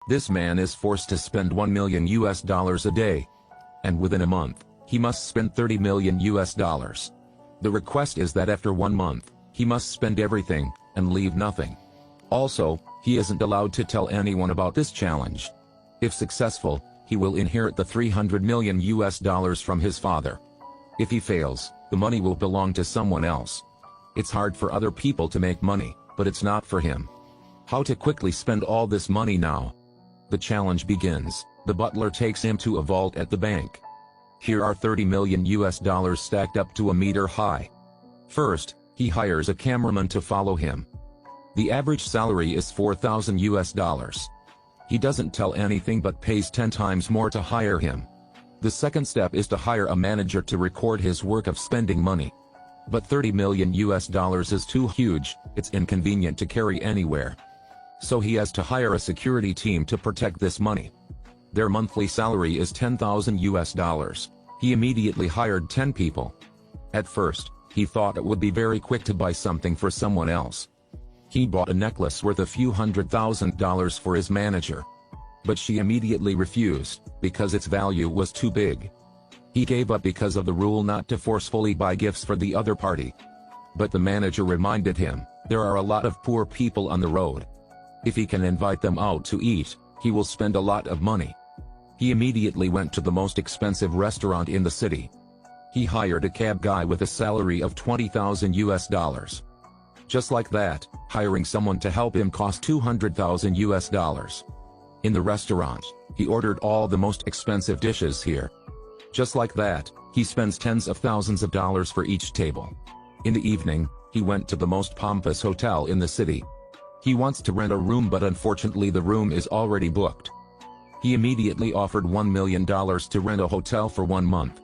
This man is forced to spend $1 million a day. And within a month, he must spend $30 million. The request is that after 1 month, he must spend everything, and leave nothing. Also, he isn't allowed to tell anyone about this challenge. If successful, he will inherit the $300 million from his father. If he fails, the money will belong to someone else. It's hard for other people to make money, but it's not for him. How to quickly spend all this money now? The challenge begins. The butler takes him to a vault at the bank. Here are $30 million stacked up to a meter high. First, he hires a cameraman to follow him. The average salary is $4,000. He doesn't tell anything but pays 10 times more to hire him. The second step is to hire a manager to record his work of spending money. But $30 million is too huge, it's inconvenient to carry anywhere. So he has to hire a security team to protect this money. Their monthly salary is $10,000. He immediately hired 10 people. At first, he thought it would be very quick to buy something for someone else. He bought a necklace worth a few $100,000 for his manager. But she immediately refused, because its value was too big. He gave up because of the rule not to forcefully buy gifts for the other party. But the manager reminded him, there are a lot of poor people on the road. If he can invite them out to eat, he will spend a lot of money. He immediately went to the most expensive restaurant in the city. He hired a cab guy with a salary of $20,000. Just like that, hiring someone to help him cost $200,000. In the restaurant, he ordered all the most expensive dishes here. Just like that, he spends tens of thousands of dollars for each table. In the evening, he went to the most pompous hotel in the city. He wants to rent a room, but unfortunately the room is already booked. He immediately offered $1 million to rent a hotel for 1 month.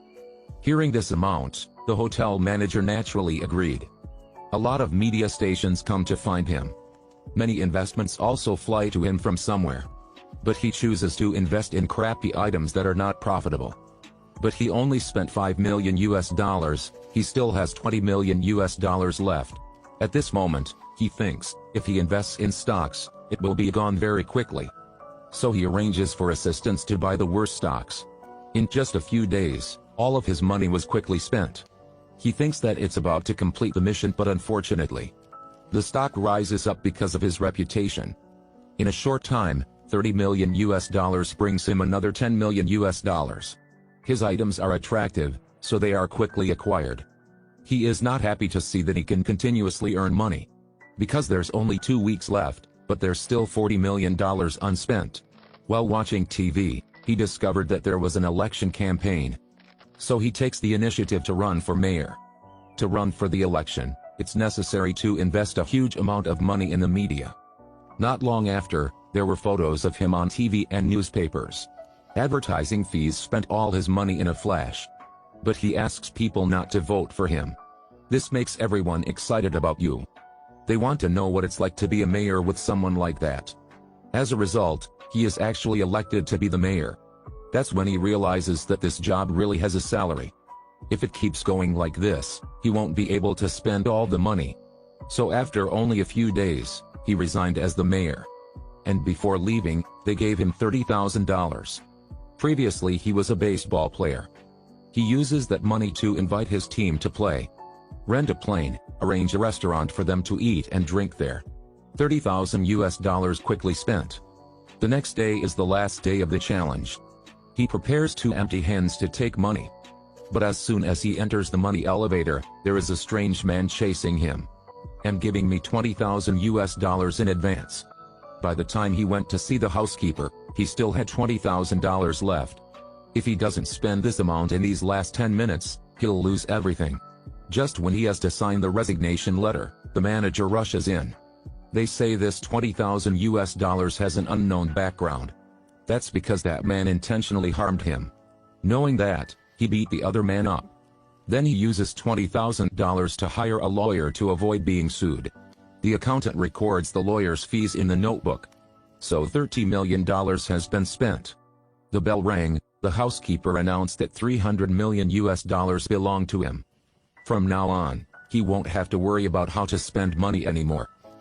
Hearing this amount, the hotel manager naturally agreed. A lot of media stations come to find him. Many investments also fly to him from somewhere. But he chooses to invest in crappy items that are not profitable. But he only spent $5 million. He still has $20 million left. At this moment, he thinks, if he invests in stocks, it will be gone very quickly. So he arranges for assistants to buy the worst stocks. In just a few days, all of his money was quickly spent. He thinks that it's about to complete the mission, but unfortunately, the stock rises up because of his reputation. In a short time, $30 million brings him another $10 million. His items are attractive, so they are quickly acquired. He is not happy to see that he can continuously earn money. Because there's only 2 weeks left, but there's still $40 million unspent. While watching TV, he discovered that there was an election campaign. So he takes the initiative to run for mayor. To run for the election, it's necessary to invest a huge amount of money in the media. Not long after, there were photos of him on TV and newspapers. Advertising fees spent all his money in a flash. But he asks people not to vote for him. This makes everyone excited about you. They want to know what it's like to be a mayor with someone like that. As a result, he is actually elected to be the mayor. That's when he realizes that this job really has a salary. If it keeps going like this, he won't be able to spend all the money. So after only a few days, he resigned as the mayor. And before leaving, they gave him $30,000. Previously he was a baseball player. He uses that money to invite his team to play. Rent a plane, arrange a restaurant for them to eat and drink there. $30,000 quickly spent. The next day is the last day of the challenge. He prepares 2 empty hands to take money. But as soon as he enters the money elevator, there is a strange man chasing him. "And giving me $20,000 in advance." By the time he went to see the housekeeper, he still had $20,000 left. If he doesn't spend this amount in these last 10 minutes, he'll lose everything. Just when he has to sign the resignation letter, the manager rushes in. They say this $20,000 has an unknown background. That's because that man intentionally harmed him. Knowing that, he beat the other man up. Then he uses $20,000 to hire a lawyer to avoid being sued. The accountant records the lawyer's fees in the notebook. So $30 million has been spent. The bell rang, the housekeeper announced that $300 million belong to him. From now on, he won't have to worry about how to spend money anymore.